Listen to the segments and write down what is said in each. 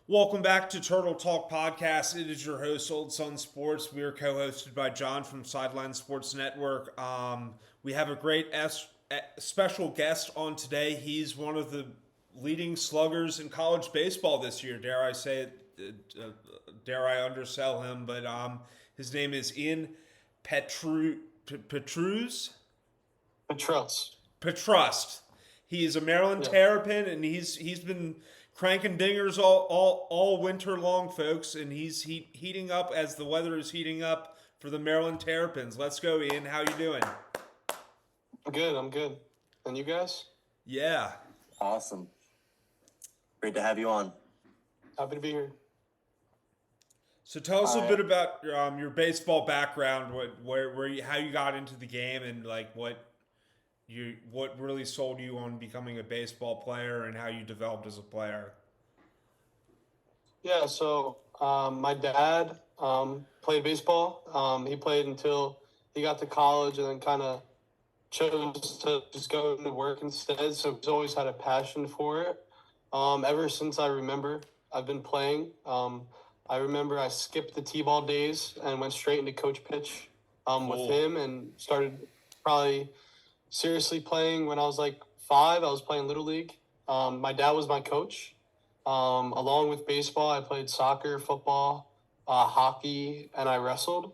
Welcome back to Turtle Talk Podcast. It is your host, Old Sun Sports. We are co-hosted by John from Sideline Sports Network. We have a great special guest on today. He's one of the leading sluggers in college baseball this year. Dare I say it? Dare I undersell him? But his name is Ian PETRUTZ. PETRUTZ. PETRUTZ. He is a Maryland Yeah. Terrapin, and he's been cranking dingers all winter long, folks. And he's heating up as the weather is heating up for the Maryland Terrapins. Let's go, Ian. How you doing? I'm good. And you guys? Yeah. Awesome. Great to have you on. Happy to be here. So tell us a bit about your baseball background, how you got into the game, and like what really sold you on becoming a baseball player, and how you developed as a player. Yeah, so my dad played baseball. He played until he got to college and then kind of chose to just go into work instead. So he's always had a passion for it. Ever since I remember, I've been playing. I remember I skipped the T-ball days and went straight into coach pitch with him and started probably seriously playing when I was like 5. I was playing Little League. My dad was my coach. Along with baseball, I played soccer, football, hockey, and I wrestled.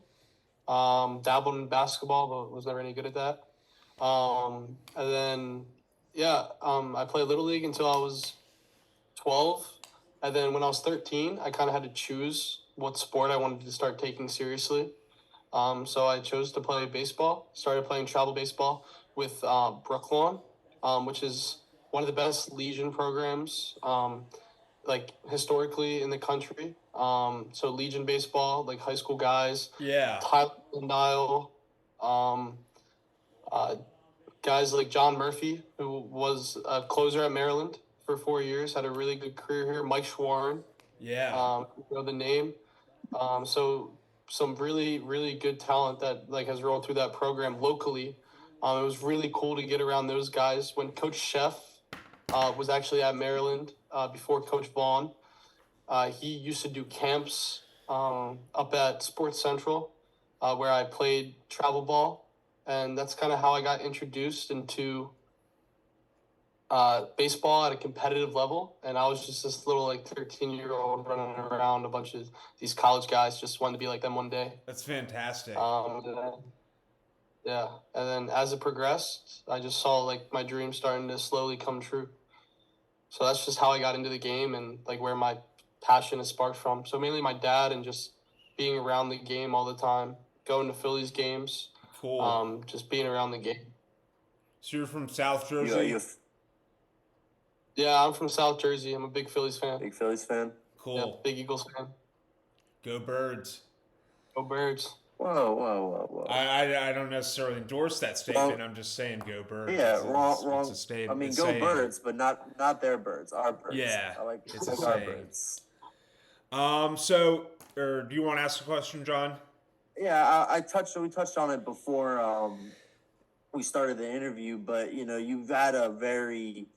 Dabbled in basketball, but was never any good at that. And then, I played Little League until I was 12. And then when I was 13, I kind of had to choose what sport I wanted to start taking seriously. So I chose to play baseball, started playing travel baseball with Brooklawn, which is one of the best Legion programs, like historically in the country. So Legion baseball, like high school guys, Yeah. Tyler Dial, guys like John Murphy, who was a closer at Maryland for 4 years, had a really good career here. Mike Schwarn, Yeah. you know the name. So some really, really good talent that like has rolled through that program locally. It was really cool to get around those guys. When Coach Sheff was actually at Maryland before Coach Vaughn, he used to do camps up at Sports Central where I played travel ball. And that's kind of how I got introduced into baseball at a competitive level. And I was just this little like 13-year-old running around a bunch of these college guys, just wanted to be like them one day. That's fantastic. And then as it progressed, I just saw like my dream starting to slowly come true. So that's just how I got into the game and like where my passion is sparked from. So mainly my dad and just being around the game all the time, going to Phillies games, Cool. just being around the game. So you're from South Jersey? Yeah, I'm from South Jersey. I'm a big Phillies fan. Big Phillies fan? Cool. Yeah, big Eagles fan. Go Birds. Go Birds. Whoa. I don't necessarily endorse that statement. I'm just saying go Birds. Yeah, wrong. It's a statement. I mean, it's go saying. Birds, but not their birds. Our birds. Yeah, I like it's a our saying. birds. Do you want to ask a question, John? Yeah, we touched on it before we started the interview, but you've had a very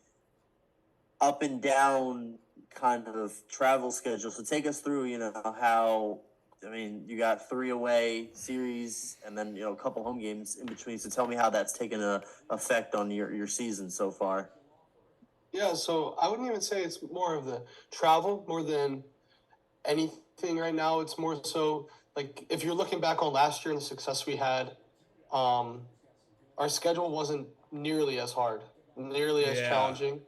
up and down kind of travel schedule. So take us through, how, you got 3 away series and then, a couple home games in between. So tell me how that's taken a effect on your season so far. Yeah, so I wouldn't even say it's more of the travel more than anything right now. It's more so like if you're looking back on last year and the success we had, our schedule wasn't nearly as hard, nearly as challenging.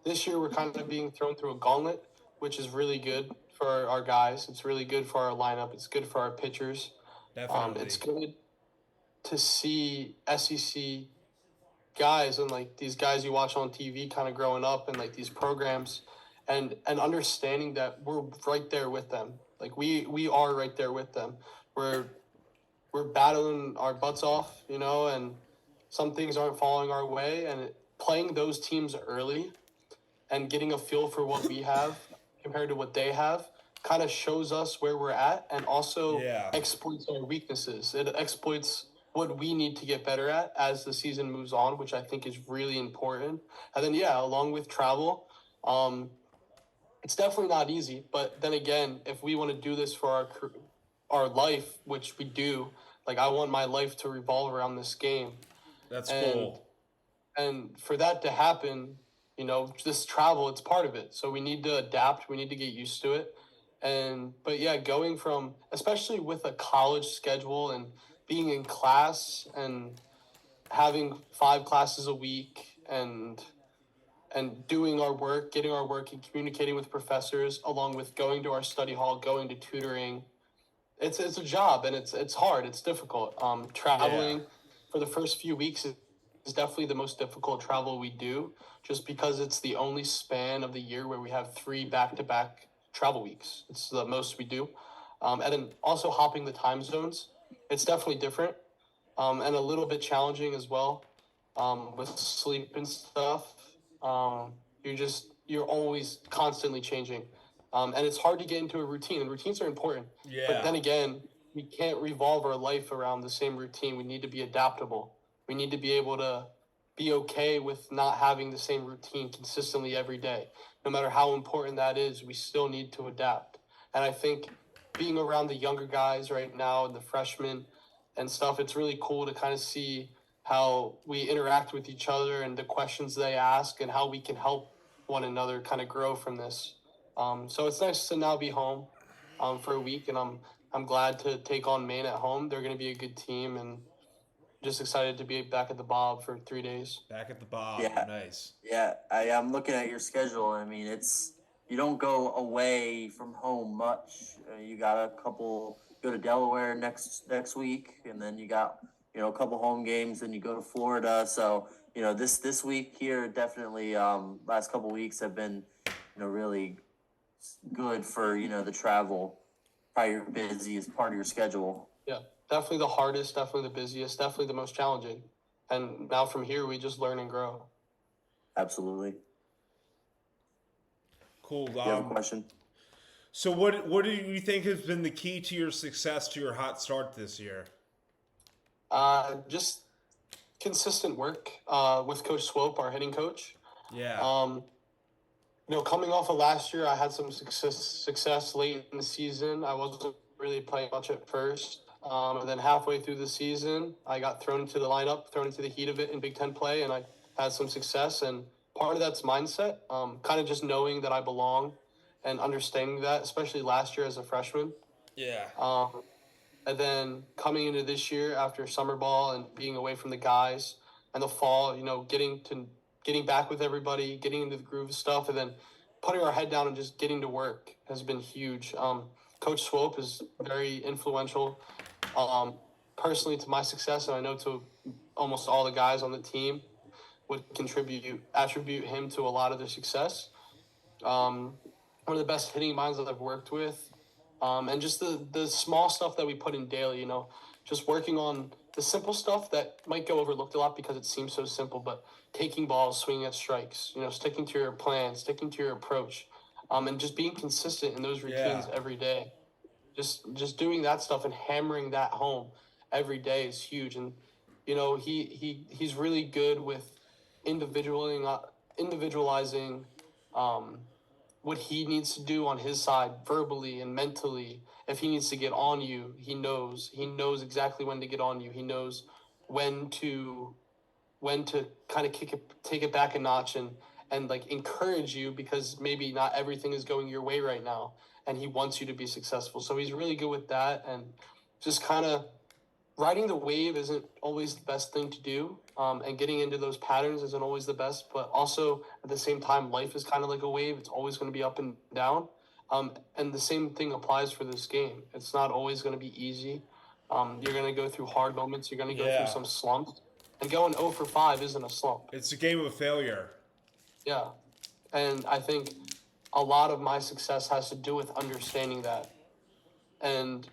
This year we're kind of being thrown through a gauntlet, which is really good for our guys. It's really good for our lineup. It's good for our pitchers. Definitely. It's good to see SEC guys and like these guys you watch on TV kind of growing up and like these programs and understanding that we're right there with them. Like we are right there with them. We're battling our butts off, and some things aren't falling our way, and playing those teams early and getting a feel for what we have compared to what they have kind of shows us where we're at and also exploits our weaknesses. It exploits what we need to get better at as the season moves on, which I think is really important. And then, along with travel, It's definitely not easy, but then again, if we want to do this for our life, which we do, like I want my life to revolve around this game, That's and cool. for that to happen, this travel, it's part of it. So we need to adapt. We need to get used to it. But yeah, going from, especially with a college schedule and being in class and having 5 classes a week and doing our work, getting our work and communicating with professors, along with going to our study hall, going to tutoring. It's a job, and it's hard. It's difficult. Yeah. Traveling for the first few weeks is definitely the most difficult travel we do, just because it's the only span of the year where we have 3 back-to-back travel weeks. It's the most we do, and then also hopping the time zones. It's definitely different, and a little bit challenging as well, with sleep and stuff. Um, you're always constantly changing, and it's hard to get into a routine. And routines are important, but Yeah. then again, we can't revolve our life around the same routine. We need to be adaptable. We need to be able to be okay with not having the same routine consistently every day. No matter how important that is, we still need to adapt. And I think being around the younger guys right now and the freshmen and stuff, it's really cool to kind of see how we interact with each other and the questions they ask and how we can help one another kind of grow from this. So it's nice to now be home for a week, and I'm glad to take on Maine at home. They're going to be a good team, and just excited to be back at the Bob for 3 days. Back at the Bob. Yeah, Nice. yeah. I'm looking at your schedule. I mean, you don't go away from home much. You got a couple. Go to Delaware next week, and then you got a couple home games. Then you go to Florida. So this week here definitely last couple weeks have been really good for the travel. Probably your busiest part of your schedule. Yeah, definitely the hardest, definitely the busiest, definitely the most challenging. And now from here, we just learn and grow. Absolutely. Cool. You have a question? So what do you think has been the key to your success, to your hot start this year? Just consistent work with Coach Swope, our hitting coach. Yeah. Coming off of last year, I had some success late in the season. I wasn't really playing much at first. And then halfway through the season, I got thrown into the lineup, thrown into the heat of it in Big Ten play, and I had some success. And part of that's mindset, kind of just knowing that I belong and understanding that, especially last year as a freshman. Yeah. And then coming into this year after summer ball and being away from the guys, and the fall, getting back with everybody, getting into the groove of stuff, and then putting our head down and just getting to work has been huge. Coach Swope is very influential, personally, to my success, and I know to almost all the guys on the team would attribute him to a lot of their success. One of the best hitting minds that I've worked with. And just the small stuff that we put in daily, just working on the simple stuff that might go overlooked a lot because it seems so simple, but taking balls, swinging at strikes, sticking to your plan, sticking to your approach, and just being consistent in those routines every day. Just doing that stuff and hammering that home every day is huge. And he's really good with individualizing what he needs to do on his side verbally and mentally. If he needs to get on you, he knows exactly when to get on you. He knows when to kind of take it back a notch and like encourage you, because maybe not everything is going your way right now, and he wants you to be successful. So he's really good with that. And just kind of riding the wave isn't always the best thing to do, and getting into those patterns isn't always the best, but also at the same time, life is kind of like a wave. It's always going to be up and down, and the same thing applies for this game. It's not always going to be easy. You're going to go through hard moments. You're going to go through some slumps, and going 0 for 5 isn't a slump. It's a game of failure. Yeah, and I think a lot of my success has to do with understanding that and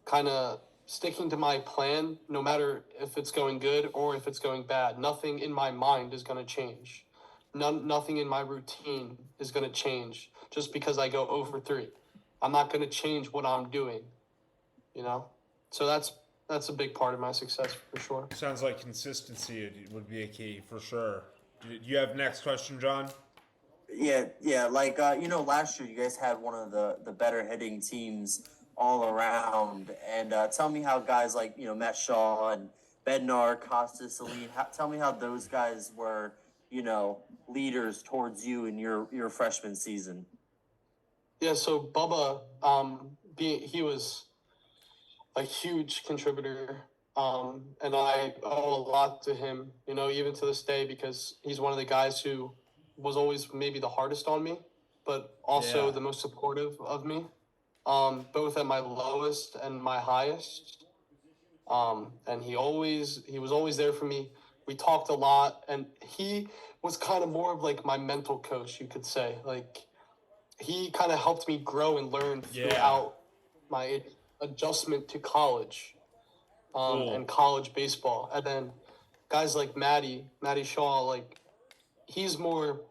kind of sticking to my plan, no matter if it's going good or if it's going bad. Nothing in my mind is going to change. Nothing in my routine is going to change just because I go 0 for 3. I'm not going to change what I'm doing, So that's a big part of my success for sure. Sounds like consistency would be a key for sure. Do you have next question, John? Yeah. Like last year you guys had one of the better hitting teams all around, and tell me how guys like Matt Shaw and Bednar, Costas, Saline. Tell me how those guys were, leaders towards you in your freshman season. Yeah, so Bubba, he was a huge contributor, and I owe a lot to him, even to this day, because he's one of the guys who was always maybe the hardest on me, but also Yeah. the most supportive of me, both at my lowest and my highest. And he was always there for me. We talked a lot, and he was kind of more of like my mental coach, you could say. Like, he kind of helped me grow and learn Yeah. throughout my adjustment to college, Cool. and college baseball. And then guys like Matty Shaw, like, he's more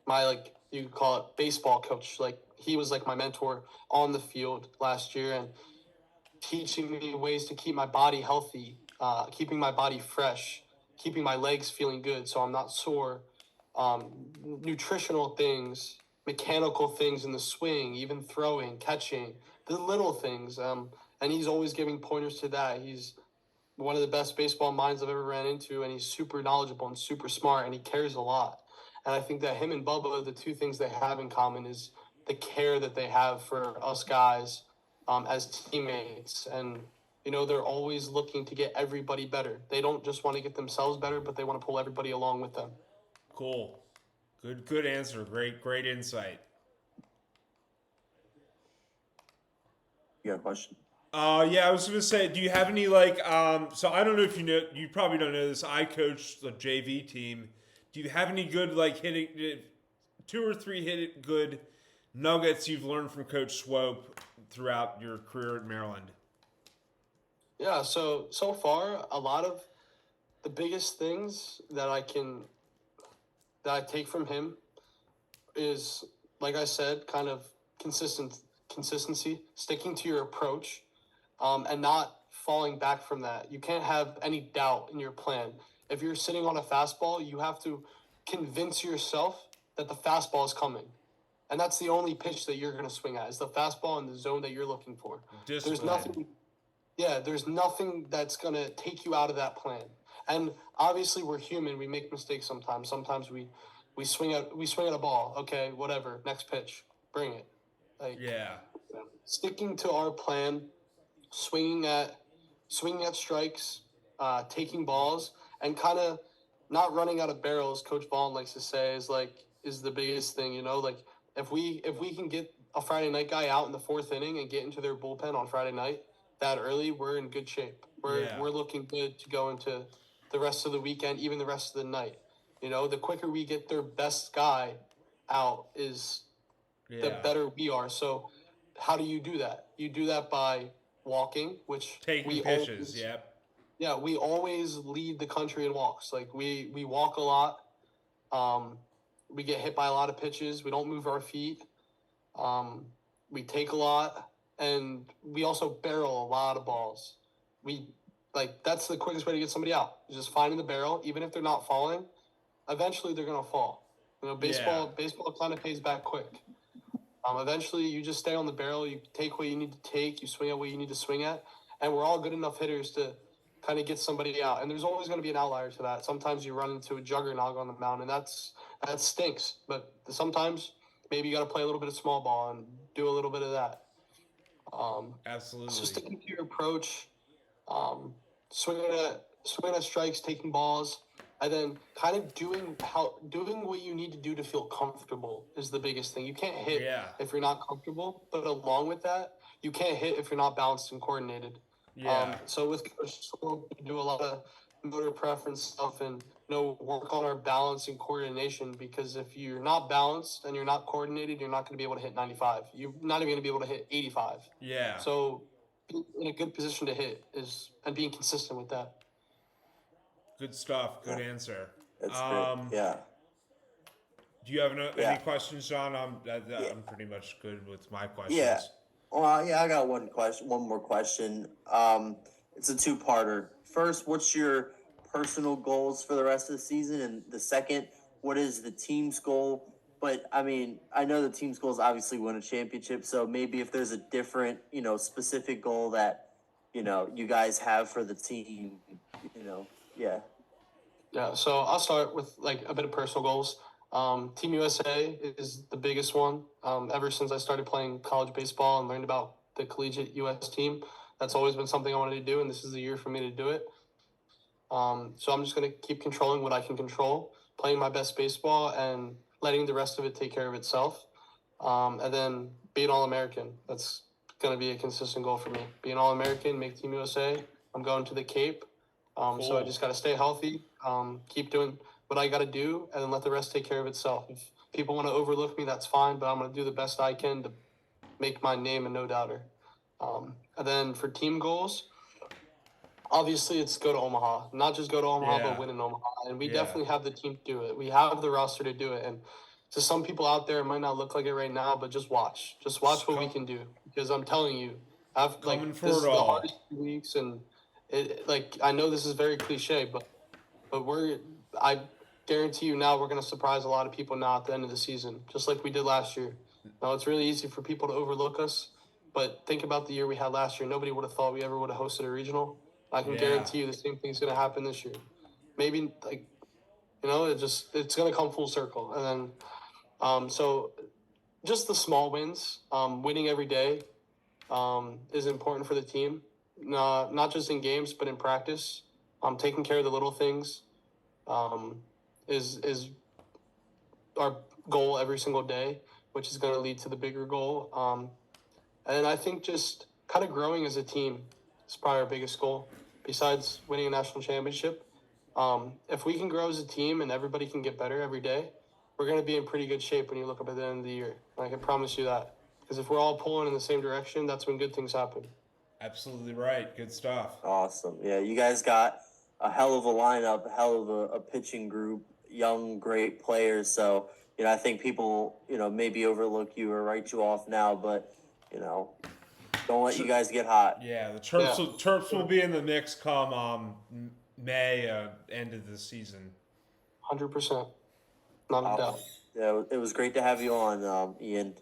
my, like, you could call it baseball coach. Like, he was like my mentor on the field last year and teaching me ways to keep my body healthy, keeping my body fresh, keeping my legs feeling good so I'm not sore, nutritional things, mechanical things in the swing, even throwing, catching, the little things. And he's always giving pointers to that. He's one of the best baseball minds I've ever ran into, and he's super knowledgeable and super smart, and he cares a lot. And I think that him and Bubba, the two things they have in common is the care that they have for us guys, as teammates. And, they're always looking to get everybody better. They don't just want to get themselves better, but they want to pull everybody along with them. Cool. Good answer. Great insight. You got a question? Yeah, I was gonna say, do you have any so I don't know if you know, you probably don't know this. I coach the JV team. Do you have any good hitting, two or three good nuggets you've learned from Coach Swope throughout your career at Maryland? Yeah, so far, a lot of the biggest things that I take from him is, like I said, kind of consistency, sticking to your approach, and not falling back from that. You can't have any doubt in your plan. If you're sitting on a fastball, you have to convince yourself that the fastball is coming. And that's the only pitch that you're going to swing at, is the fastball in the zone that you're looking for. Discipline. There's nothing that's going to take you out of that plan. And obviously we're human. We make mistakes sometimes. Sometimes we swing at a ball. Okay, whatever. Next pitch. Bring it. Yeah. Sticking to our plan, swinging at strikes, taking balls, and kind of not running out of barrels. Coach Vaughn likes to say is the biggest thing. Like, if we can get a Friday night guy out in the fourth inning and get into their bullpen on Friday night that early, we're in good shape. We're looking good to go into the rest of the weekend, even the rest of the night. The quicker we get their best guy out is the better we are. So how do you do that? You do that by walking, which Taking pitches. Yep. Yeah, we always lead the country in walks. Like, we walk a lot. We get hit by a lot of pitches. We don't move our feet. We take a lot, and we also barrel a lot of balls. That's the quickest way to get somebody out. Just finding the barrel, even if they're not falling. Eventually, they're gonna fall. Baseball kind of pays back quick. Eventually, you just stay on the barrel. You take what you need to take. You swing at what you need to swing at, and we're all good enough hitters to kind of get somebody out. And there's always going to be an outlier to that. Sometimes you run into a juggernaut on the mound, and that stinks. But sometimes maybe you got to play a little bit of small ball and do a little bit of that. Absolutely. So sticking to your approach, swinging at strikes, taking balls, and then kind of doing what you need to do to feel comfortable is the biggest thing. You can't hit if you're not comfortable, but along with that, you can't hit if you're not balanced and coordinated. Yeah. So with Coach Swope, we do a lot of motor preference stuff and work on our balance and coordination, because if you're not balanced and you're not coordinated, you're not going to be able to hit 95. You're not even going to be able to hit 85. Yeah. So being in a good position to hit and being consistent with that. Good stuff. Good answer. That's great. Yeah. Do you have any questions, John? I'm pretty much good with my questions. Yeah. Well, I got one more question. It's a two-parter. First, what's your personal goals for the rest of the season? And the second, what is the team's goal but I mean, I know the team's goal is obviously win a championship. So maybe if there's a different, specific goal that, you guys have for the team, yeah. Yeah, so I'll start with like a bit of personal goals. Team USA is the biggest one. Ever since I started playing college baseball and learned about the collegiate US team, that's always been something I wanted to do, and this is the year for me to do it. So I'm just going to keep controlling what I can control, playing my best baseball, and letting the rest of it take care of itself. And then be an All-American. That's going to be a consistent goal for me. Be an All-American, make Team USA. I'm going to the Cape. So I just got to stay healthy, keep doing what I got to do, and then let the rest take care of itself. If people want to overlook me, that's fine, but I'm going to do the best I can to make my name a no-doubter. And then for team goals, obviously it's go to Omaha. Not just go to Omaha, but win in Omaha. And we definitely have the team to do it. We have the roster to do it. And to some people out there, it might not look like it right now, but just watch. Just watch what we can do. Because I'm telling you, this is the hardest 2 weeks, and I know this is very cliche, but I guarantee you now we're going to surprise a lot of people now at the end of the season, just like we did last year. Now, it's really easy for people to overlook us, but think about the year we had last year. Nobody would have thought we ever would have hosted a regional. I can guarantee you the same thing's going to happen this year. Maybe, it's going to come full circle. And then, so just the small wins, winning every day is important for the team. Not just in games, but in practice. Taking care of the little things is our goal every single day, which is going to lead to the bigger goal. And I think just kind of growing as a team is probably our biggest goal, besides winning a national championship. If we can grow as a team and everybody can get better every day, we're going to be in pretty good shape when you look up at the end of the year. I can promise you that. Because if we're all pulling in the same direction, that's when good things happen. Absolutely right. Good stuff. Awesome. Yeah, you guys got a hell of a lineup, a hell of a pitching group, young, great players. So, I think people, maybe overlook you or write you off now, but, don't let you guys get hot. Yeah, the Terps will be in the mix come May, end of the season. 100%. Not a doubt. Yeah, it was great to have you on, Ian.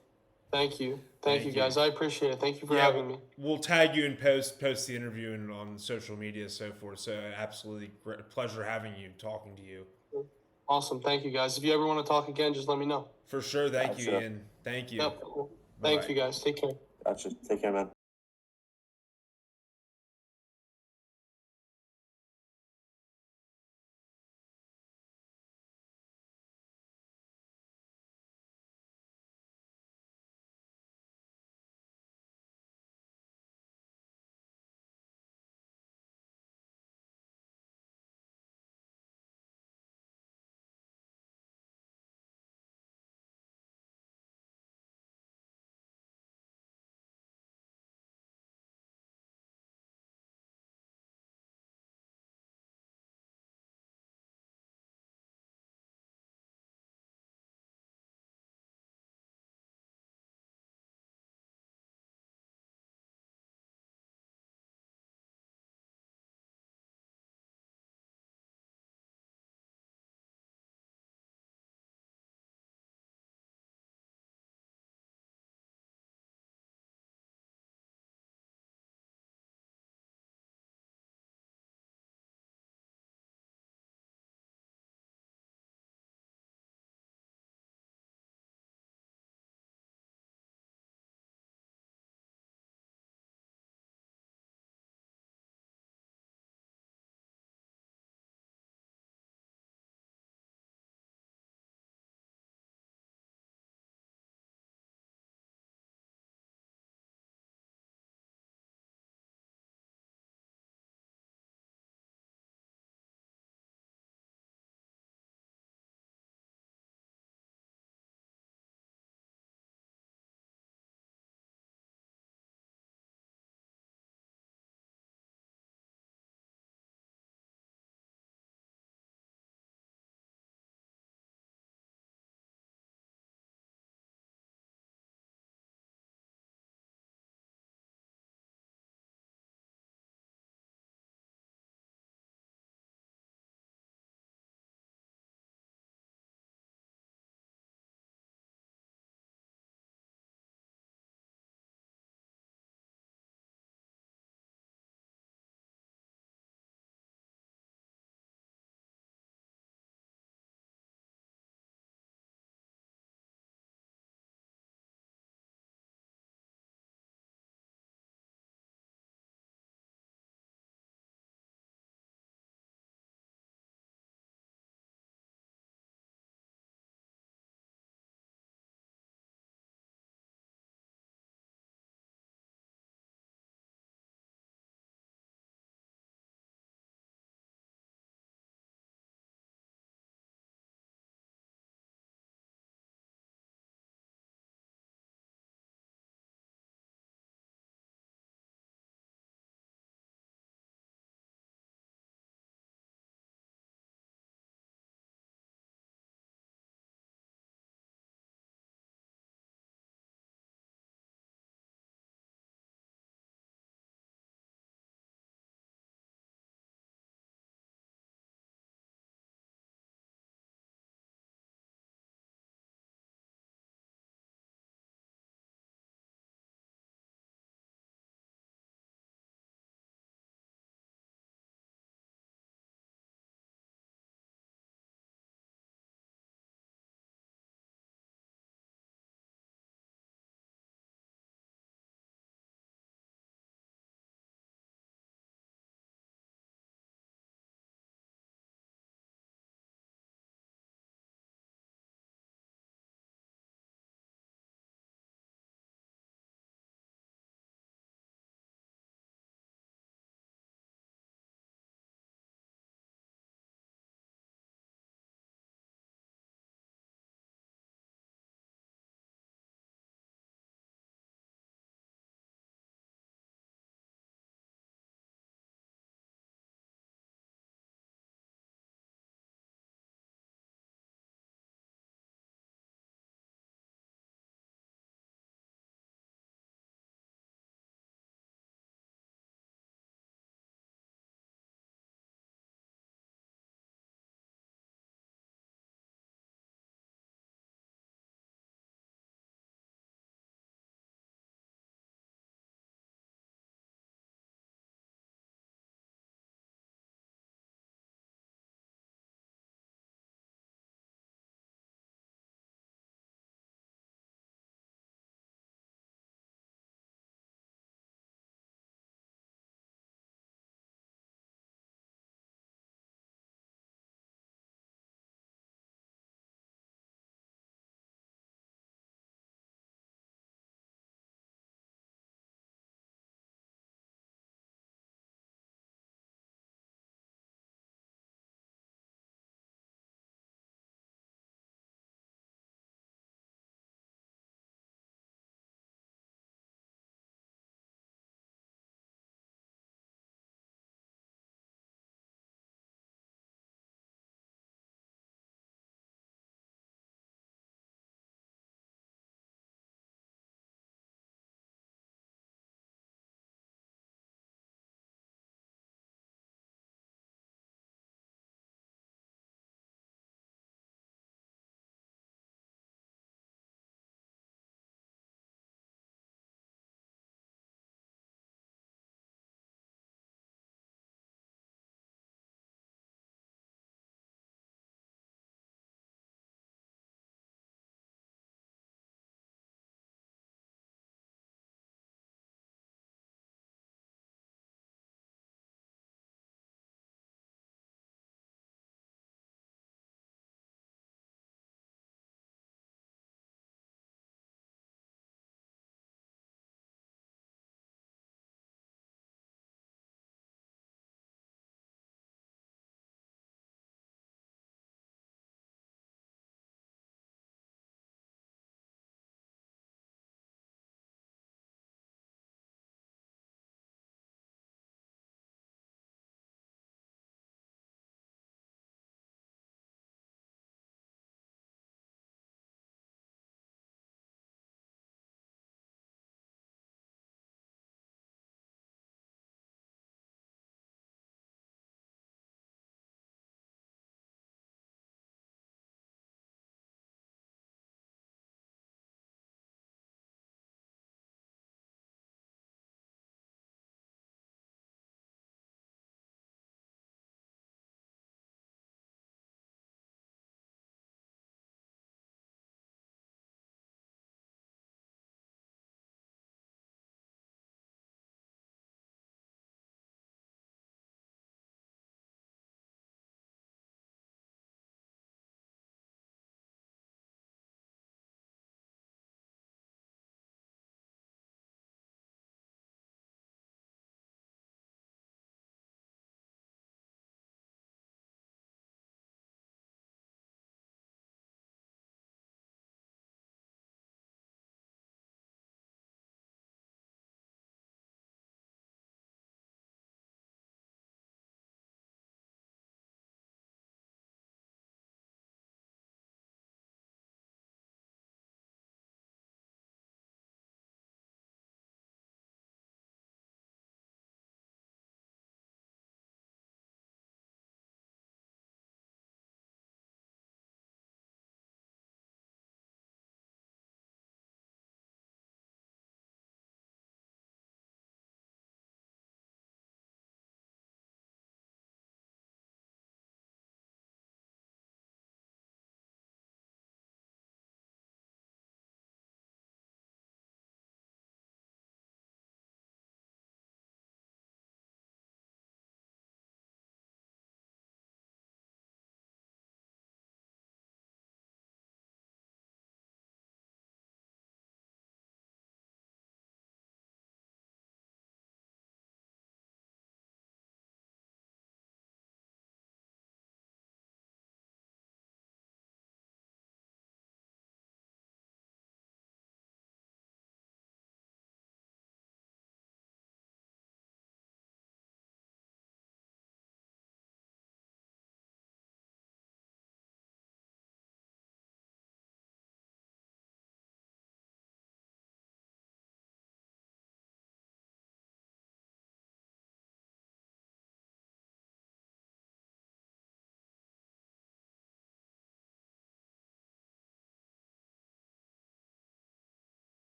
Thank you. Thank you, guys. I appreciate it. Thank you for having me. We'll tag you and post the interview and on social media and so forth. So absolutely great pleasure having you, talking to you. Awesome. Thank you, guys. If you ever want to talk again, just let me know. For sure. Thank you, Ian. Thank you. Yep. Thank you, guys. Take care. Gotcha. Take care, man.